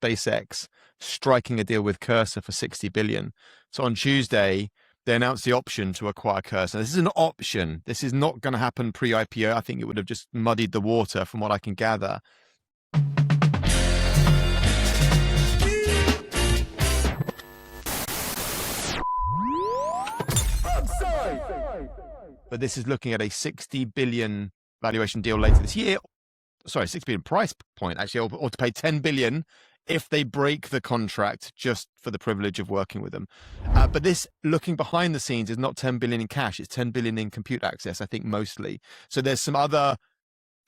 SpaceX striking a deal with Cursor for $60 billion. So on Tuesday, they announced the option to acquire Cursor. This is an option. This is not going to happen pre-IPO. I think it would have just muddied the water from what I can gather. But this is looking at a $60 billion valuation deal later this year. Sorry, $6 billion price point, actually, or to pay $10 billion if they break the contract just for the privilege of working with them. But this, looking behind the scenes, is not $10 billion in cash. It's $10 billion in compute access, I think, mostly. So there's some other,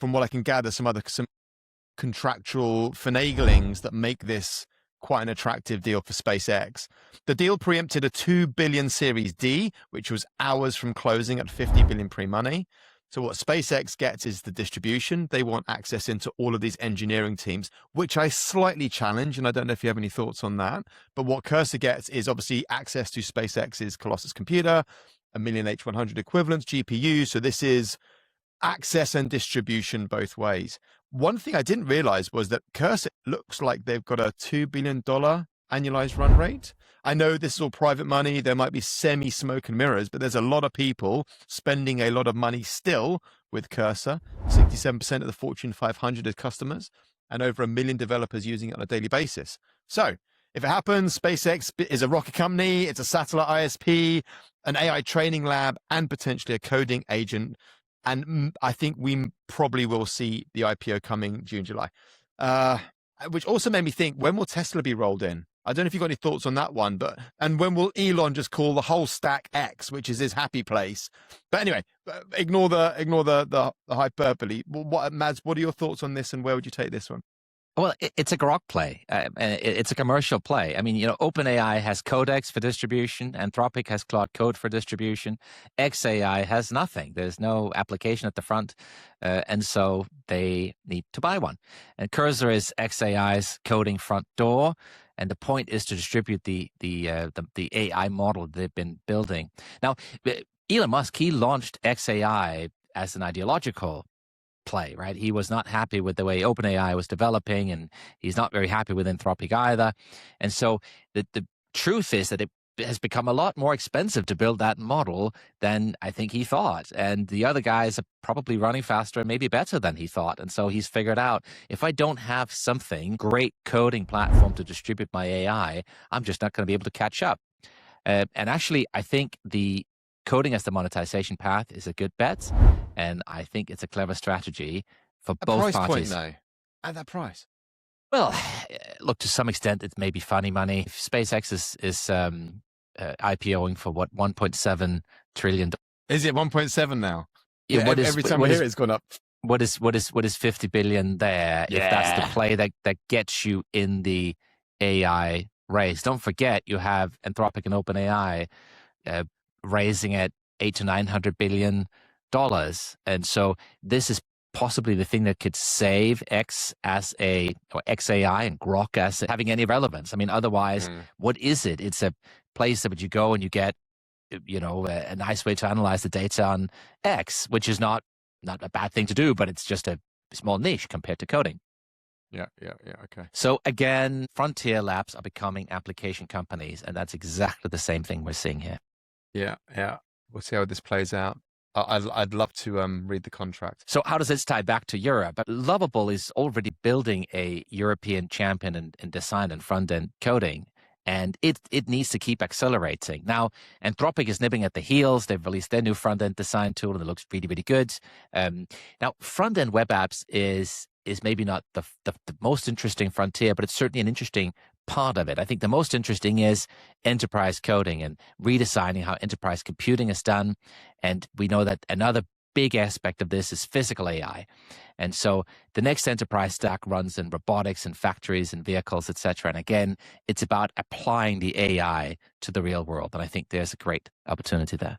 from what I can gather, some contractual finaglings that make this quite an attractive deal for SpaceX. The deal preempted a $2 billion Series D, which was hours from closing at $50 billion pre-money. So what SpaceX gets is the distribution. They want access into all of these engineering teams, which I slightly challenge, and I don't know if you have any thoughts on that. But what Cursor gets is obviously access to SpaceX's Colossus computer, 1 million H100 equivalents, GPUs. So this is access and distribution both ways. One thing I didn't realize was that Cursor looks like they've got a $2 billion annualized run rate. I know this is all private money. There might be semi-smoke and mirrors, but there's a lot of people spending a lot of money still with Cursor. 67% of the Fortune 500 as customers and over 1 million developers using it on a daily basis. So if it happens, SpaceX is a rocket company, it's a satellite ISP, an AI training lab, and potentially a coding agent. And I think we probably will see the IPO coming June, July, which also made me think, when will Tesla be rolled in? I don't know if you've got any thoughts on that one, and when will Elon just call the whole stack X, which is his happy place? But anyway, ignore the hyperbole. Mads, what are your thoughts on this, and where would you take this one? Well, it's a grok play. It's a commercial play. I mean, OpenAI has Codex for distribution. Anthropic has Claude Code for distribution. xAI has nothing. There's no application at the front. And so they need to buy one. And Cursor is xAI's coding front door. And the point is to distribute the AI model they've been building. Now, Elon Musk, he launched xAI as an ideological play, right? He was not happy with the way OpenAI was developing, and he's not very happy with Anthropic either. And so the truth is that it has become a lot more expensive to build that model than I think he thought. And the other guys are probably running faster and maybe better than he thought. And so he's figured out, if I don't have something, great coding platform to distribute my AI, I'm just not going to be able to catch up. And actually, I think the coding as the monetization path is a good bet, and I think it's a clever strategy for both parties. Point, though, at that price? Well, look, to some extent, it may be funny money. SpaceX is IPOing for what, $1.7 trillion. Is it 1.7 now? Yeah. Every time we hear it's gone up. What is 50 billion there? Yeah. If that's the play that gets you in the AI race. Don't forget, you have Anthropic and OpenAI raising at $800 to $900 billion. And so this is possibly the thing that could save xAI and grok as having any relevance. I mean, otherwise, what is it? It's a place that you go and you get, a nice way to analyze the data on X, which is not a bad thing to do, but it's just a small niche compared to coding. Yeah, okay. So again, frontier labs are becoming application companies, and that's exactly the same thing we're seeing here. Yeah. We'll see how this plays out. I'd love to read the contract. So how does this tie back to Europe? Lovable is already building a European champion in design and front-end coding, and it needs to keep accelerating. Now, Anthropic is nipping at the heels. They've released their new front-end design tool, and it looks really, really good. Now, front-end web apps is maybe not the most interesting frontier, but it's certainly an interesting part of it. I think the most interesting is enterprise coding and redesigning how enterprise computing is done. And we know that another big aspect of this is physical AI. And so the next enterprise stack runs in robotics and factories and vehicles, etc. And again, it's about applying the AI to the real world. And I think there's a great opportunity there.